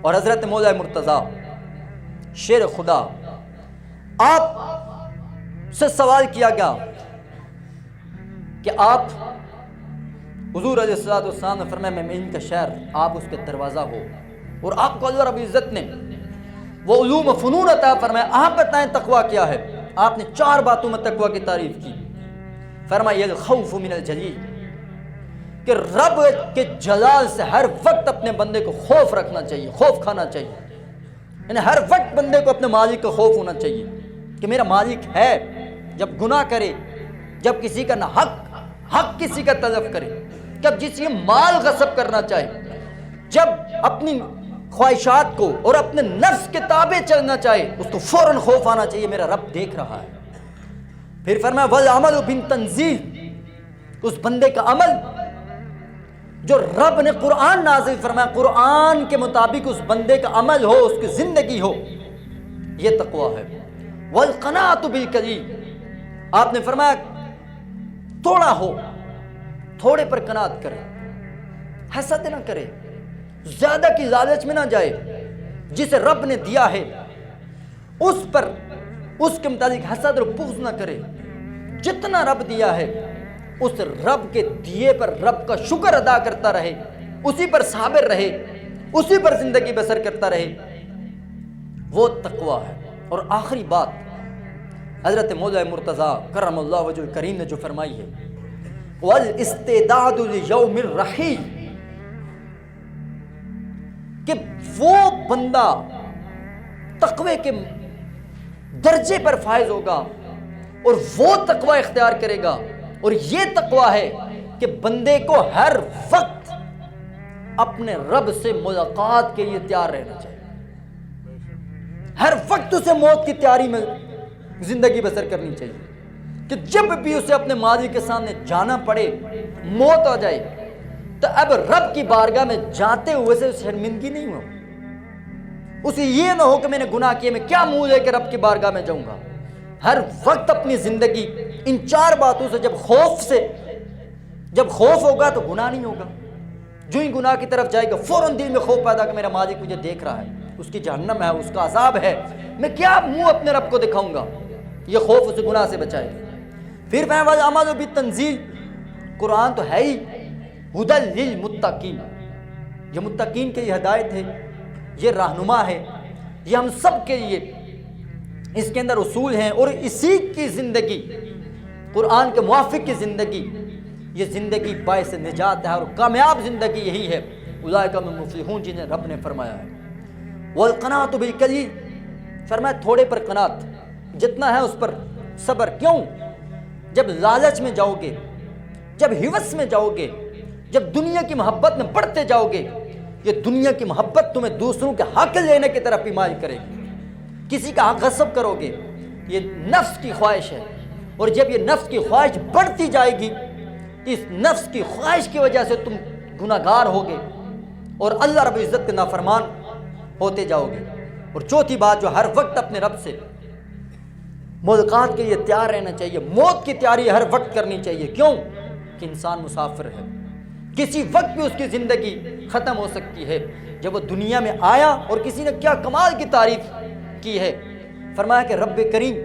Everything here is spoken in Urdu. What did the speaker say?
اور حضرت مولا مرتضیٰ شیر خدا، آپ سے سوال کیا گیا کہ آپ، حضور علیہ السلام نے فرمایا میں ان کا شہر، آپ اس کے دروازہ ہو، اور آپ کو اللہ رب العزت نے وہ علوم و فنون عطا فرمایا. آپ بتائیں تقویٰ کیا ہے؟ آپ نے 4 باتوں میں تقویٰ کی تعریف کی. فرمایا الخوف من الجلیل، کہ رب کے جلال سے ہر وقت اپنے بندے کو خوف رکھنا چاہیے، خوف کھانا چاہیے. یعنی ہر وقت بندے کو اپنے مالک کا خوف ہونا چاہیے کہ میرا مالک ہے. جب گناہ کرے، جب کسی کا نہ حق کسی کا طلب کرے، جب جس کے مال غصب کرنا چاہے، جب اپنی خواہشات کو اور اپنے نفس کے تابع چلنا چاہے، اس کو فوراً خوف آنا چاہیے میرا رب دیکھ رہا ہے. پھر فرمایا والعمل بالتنزیل، اس بندے کا عمل جو رب نے قرآن نازل فرمایا، قرآن کے مطابق اس بندے کا عمل ہو، اس کی زندگی ہو، یہ تقویٰ ہے. والقناعۃ بالقلیل، آپ نے فرمایا تھوڑا ہو، تھوڑے پر قناعت کرے، حسد نہ کرے، زیادہ کی لالچ میں نہ جائے. جسے رب نے دیا ہے اس پر، اس کے متعلق حسد اور بغض نہ کرے. جتنا رب دیا ہے اس رب کے دیے پر رب کا شکر ادا کرتا رہے، اسی پر صابر رہے، اسی پر زندگی بسر کرتا رہے، وہ تقویٰ ہے. اور آخری بات حضرت مولا مرتضیٰ کرم اللہ وجہ کریم نے جو فرمائی ہے، والاستعداد لیوم الرحیل، کہ وہ بندہ تقوی کے درجے پر فائز ہوگا اور وہ تقوی اختیار کرے گا. اور یہ تقوی ہے کہ بندے کو ہر وقت اپنے رب سے ملاقات کے لیے تیار رہنا چاہیے. ہر وقت اسے موت کی تیاری میں زندگی بسر کرنی چاہیے کہ جب بھی اسے اپنے مالک کے سامنے جانا پڑے، موت آ جائے، تو اب رب کی بارگاہ میں جاتے ہوئے سے شرمندگی نہیں ہو. اسے یہ نہ ہو کہ میں نے گناہ کیے، میں کیا منہ لے کے رب کی بارگاہ میں جاؤں گا. ہر وقت اپنی زندگی ان 4 باتوں سے، جب خوف ہوگا تو گناہ نہیں ہوگا. جو ہی گناہ کی طرف جائے گا فوراً دل میں خوف پیدا کہ میرا مالک مجھے دیکھ رہا ہے، اس کی جہنم ہے، اس کا عذاب ہے، میں کیا منہ اپنے رب کو دکھاؤں گا. یہ خوف اسے گناہ سے بچائے گا. پھر میں والعمل بالتنزیل، قرآن تو ہے ہی ہدی للمتقین، یہ متقین کے لیے ہدایت ہے، یہ رہنما ہے، یہ ہم سب کے لیے اس کے اندر اصول ہیں. اور اسی کی زندگی، قرآن کے موافق کی زندگی، یہ زندگی باعث نجات ہے، اور کامیاب زندگی یہی ہے. اولئک هم المفلحون، جنہیں رب نے فرمایا ہے. والقناعۃ بالقلیل، فرمایا تھوڑے پر قناعت، جتنا ہے اس پر صبر. کیوں؟ جب لالچ میں جاؤ گے، جب ہوس میں جاؤ گے، جب دنیا کی محبت میں بڑھتے جاؤ گے، یہ دنیا کی محبت تمہیں دوسروں کے حق لینے کی طرف بھی مائل کرے گی. کسی کا حق غصب کرو گے، یہ نفس کی خواہش ہے. اور جب یہ نفس کی خواہش بڑھتی جائے گی، اس نفس کی خواہش کی وجہ سے تم گناہگار ہوگے اور اللہ رب العزت کے نافرمان ہوتے جاؤ گے. اور چوتھی بات جو ہر وقت اپنے رب سے ملاقات کے لیے تیار رہنا چاہیے، موت کی تیاری ہر وقت کرنی چاہیے. کیوں؟ کہ انسان مسافر ہے، کسی وقت بھی اس کی زندگی ختم ہو سکتی ہے. جب وہ دنیا میں آیا اور کسی نے کیا کمال کی تعریف کی ہے، فرمایا کہ رب کریم